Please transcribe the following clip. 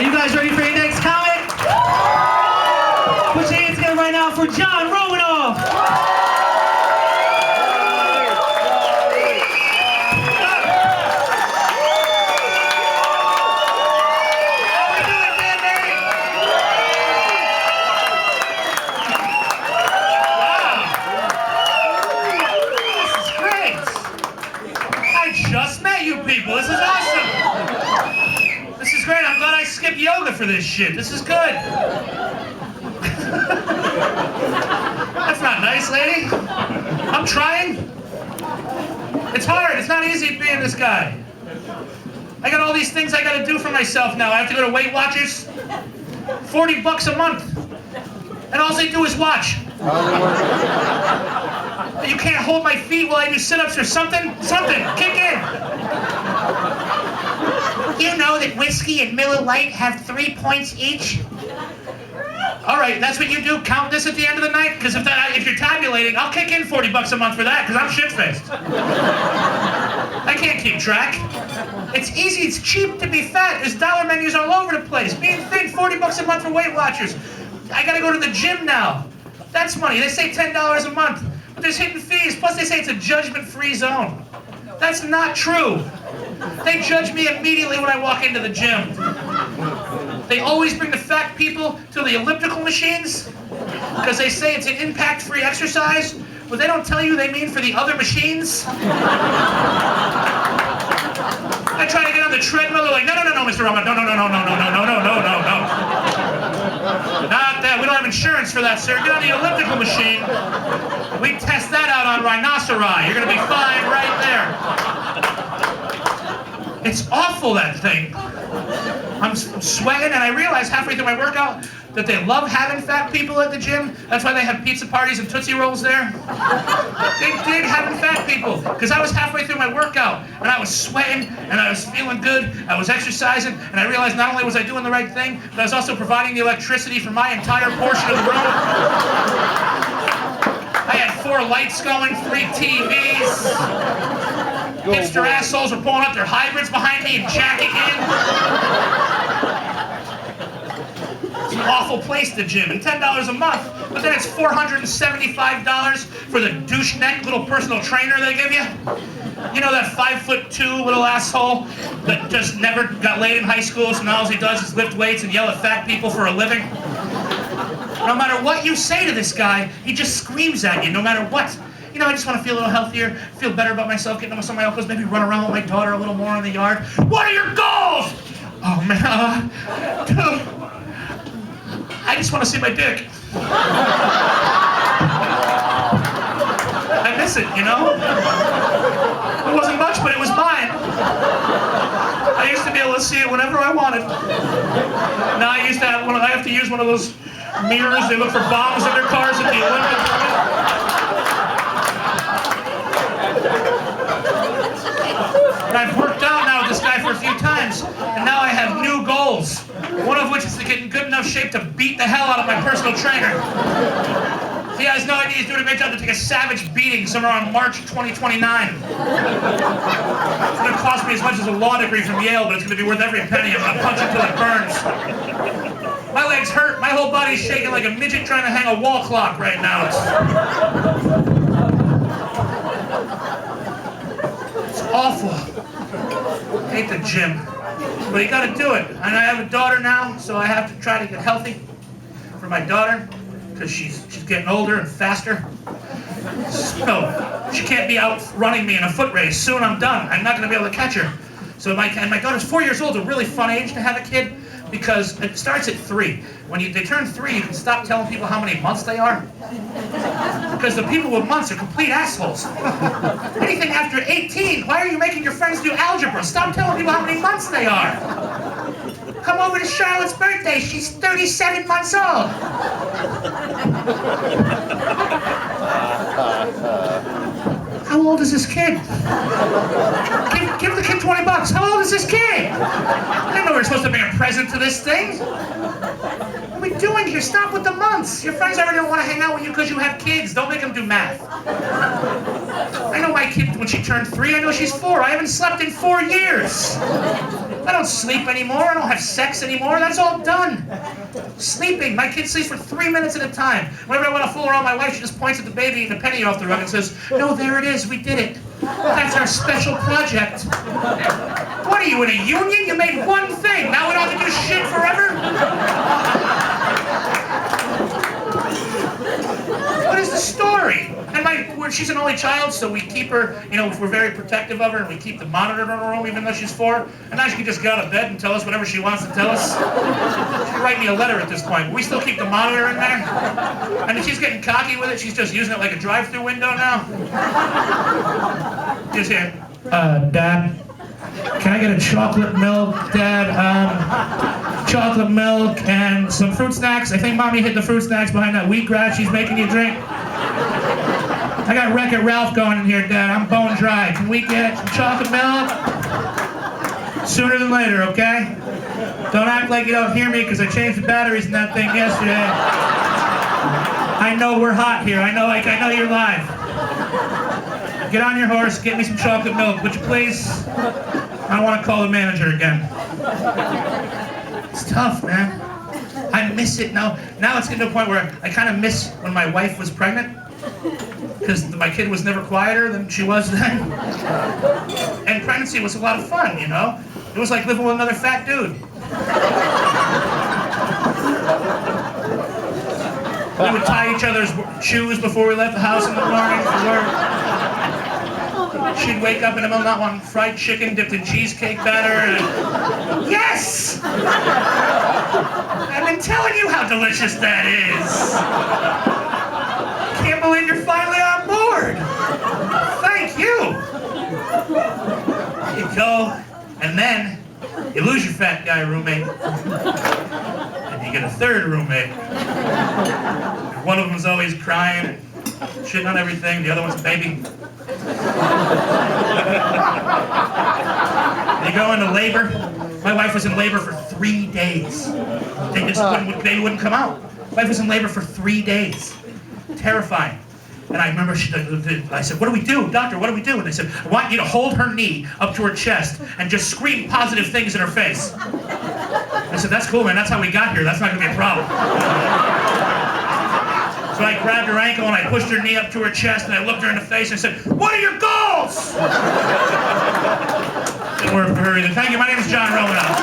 you guys ready for your next comic? Put your hands together right now for John Romanoff. Just met you people. This is awesome. This is great. I'm glad I skipped yoga for this shit. This is good. That's not nice, lady. I'm trying. It's hard. It's not easy being this guy. I got all these things I got to do for myself now. I have to go to Weight Watchers. $40 a month. And all they do is watch. You can't hold my feet while I do sit-ups or something? Something, kick in. You know that whiskey and Miller Lite have 3 points each? All right, that's what you do? Count this at the end of the night? Because if you're tabulating, I'll kick in $40 a month for that, because I'm shit-faced. I can't keep track. It's easy, it's cheap to be fat. There's dollar menus all over the place. Being thin, $40 a month for Weight Watchers. I gotta go to the gym now. That's money. They say $10 a month. But there's hidden fees, plus they say it's a judgment-free zone. That's not true. They judge me immediately when I walk into the gym. They always bring the fat people to the elliptical machines because they say it's an impact-free exercise, but they don't tell you they mean for the other machines. I try to get on the treadmill, they're like, no, Mr. Roman, no. Not that. We don't have insurance for that, sir. Get on the elliptical machine. We test that out on rhinoceri. You're going to be fine right there. It's awful, that thing. I'm sweating, and I realize halfway through my workout that they love having fat people at the gym. That's why they have pizza parties and Tootsie Rolls there. They dig having fat people, because I was halfway through my workout, and I was sweating, and I was feeling good, I was exercising, and I realized not only was I doing the right thing, but I was also providing the electricity for my entire portion of the room. I had 4 lights going, 3 TVs. Hipster assholes were pulling up their hybrids behind me and jacking in. It's an awful place, the gym, and $10 a month, but then it's $475 for the douche neck little personal trainer they give you. You know that 5'2" little asshole that just never got laid in high school, so now all he does is lift weights and yell at fat people for a living? No matter what you say to this guy, he just screams at you, no matter what. You know, I just want to feel a little healthier, feel better about myself, get into some of my uncles, maybe run around with my daughter a little more in the yard. What are your goals? Oh, man, I just want to see my dick. I miss it, you know? It wasn't much, but it was mine. I used to be able to see it whenever I wanted. Now I have to use one of those mirrors. They look for bombs in their cars at the Olympics. And I've worked out now with this guy for a few times, and now I have new goals. One of which is to get in good enough shape to beat the hell out of my personal trainer. He has no idea he's doing a great job to take a savage beating somewhere on March 2029. It's going to cost me as much as a law degree from Yale, but it's going to be worth every penny. I'm going to punch it till it burns. My legs hurt. My whole body's shaking like a midget trying to hang a wall clock right now. It's awful. I hate the gym. But you gotta do it. And I have a daughter now, so I have to try to get healthy for my daughter, because she's getting older and faster. So she can't be out running me in a foot race. Soon I'm done. I'm not gonna be able to catch her. So my daughter's 4 years old, a really fun age to have a kid, because it starts at 3. When they turn 3, you can stop telling people how many months they are. Because the people with months are complete assholes. Anything after 18, why are you making your friends do algebra? Stop telling people how many months they are. Come over to Charlotte's birthday. She's 37 months old. How old is this kid? Give the kid $20. How old is this kid? I didn't know we were supposed to bring a present to this thing. What are we doing here? Stop with the months. Your friends already don't want to hang out with you because you have kids. Don't make them do math. I know my kid, when she turned 3, I know she's 4. I haven't slept in 4 years. I don't don't sleep anymore. I don't have sex anymore. That's all done. Sleeping. My kid sleeps for 3 minutes at a time. Whenever I want to fool around my wife, she just points at the baby eating a penny off the rug and says, "No, there it is. We did it. That's our special project." What are you, in a union? You made one thing. Now we don't have to do shit forever? What is the story? And she's an only child, so we keep her, we're very protective of her, and we keep the monitor in her room even though she's 4. And now she can just get out of bed and tell us whatever she wants to tell us. She can write me a letter at this point. We still keep the monitor in there. And if she's getting cocky with it, she's just using it like a drive-through window now. Just here. Dad, can I get a chocolate milk, Dad? Chocolate milk and some fruit snacks. I think Mommy hid the fruit snacks behind that wheatgrass she's making you drink. I got Wreck-It Ralph going in here, Dad. I'm bone dry. Can we get some chocolate milk? Sooner than later, okay? Don't act like you don't hear me, because I changed the batteries in that thing yesterday. I know we're hot here. I know you're live. Get on your horse, get me some chocolate milk, would you please? I don't want to call the manager again. It's tough, man. I miss it now. Now it's getting to a point where I kind of miss when my wife was pregnant, because my kid was never quieter than she was then. And pregnancy was a lot of fun, It was like living with another fat dude. We would tie each other's shoes before we left the house in the morning for work. She'd wake up in the middle not wanting fried chicken dipped in cheesecake batter. And, yes! I've been telling you how delicious that is. Can't believe you're finally on board. Thank you. You go, and then you lose your fat guy roommate. And you get a third roommate. And one of them's always crying, shitting on everything. The other one's a baby. They go into labor. My wife was in labor for 3 days. Baby wouldn't come out. Wife was in labor for 3 days. Terrifying. And I remember I said, "What do we do, doctor? What do we do?" And they said, "I want you to hold her knee up to her chest and just scream positive things in her face." I said, "That's cool, man. That's how we got here. That's not going to be a problem." So I grabbed her ankle and I pushed her knee up to her chest and I looked her in the face and I said, "What are your goals?" Didn't work for her either. Thank you. My name is John Romanoff.